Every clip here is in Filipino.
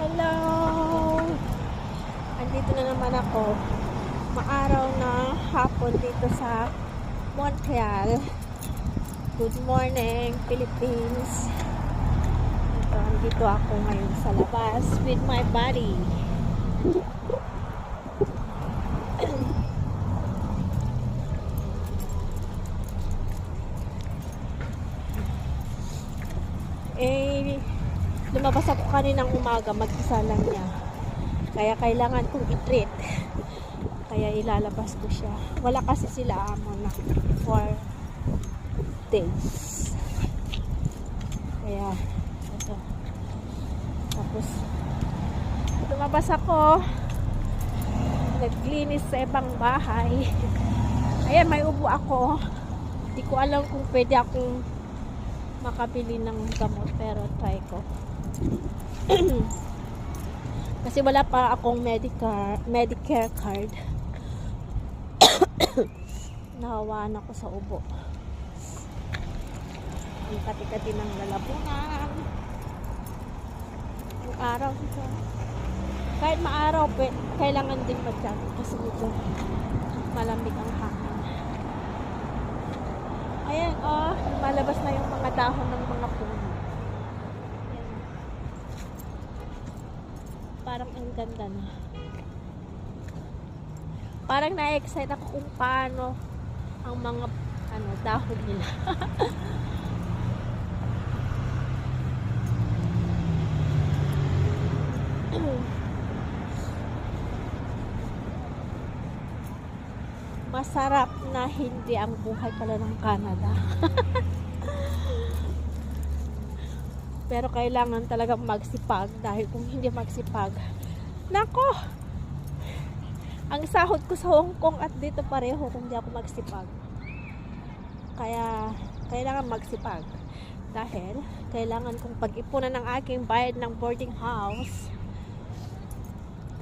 Hello! Andito na naman ako. Maaraw na hapon dito sa Montreal. Good morning, Philippines. Andito ako ngayon sa labas with my buddy. Lumabas ako kaninang umaga, mag-isa lang niya. Kaya kailangan kong i-treat. Kaya ilalabas ko siya. Wala kasi sila amo na 4 days. Kaya, ito. Tapos, lumabas ako. Naglinis sa ibang bahay. Ayan, may ubo ako. Hindi ko alam kung pwede akong makabili ng gamot, pero try ko. Kasi wala pa akong Medicare card. Nahawaan ako sa ubo. Ang kati-kati ng lalabunan. Ang araw dito. Kahit maaraw, kailangan din mag-jogging kasi dito malamig ang hangin. Ayan, malabas na yung mga dahon ng mga puno. Parang ang ganda na. Parang na-excite ako kung paano ang mga dahon nila. Masarap na hindi ang buhay pala ng Canada. Pero kailangan talagang magsipag, dahil kung hindi magsipag, nako, ang sahod ko sa Hong Kong at dito pareho kung hindi ako magsipag. Kaya kailangan magsipag, dahil kailangan kong pag-ipunan ng aking bayad ng boarding house.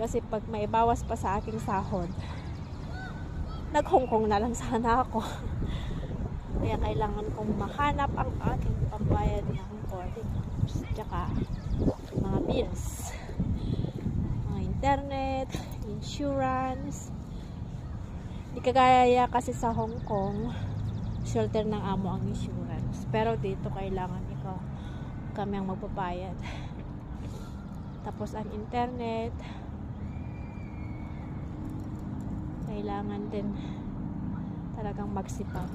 Kasi pag may bawas pa sa aking sahod, nag-Hong Kong na lang sana ako. Kaya kailangan kong mahanap ang aking pambayad ng boarding house. Tsaka mga bills, mga internet, insurance. Di kagaya kasi sa Hong Kong, shelter ng amo ang insurance. Pero dito kailangan kami ang magbabayad. Tapos ang internet, kailangan din talagang magsipag.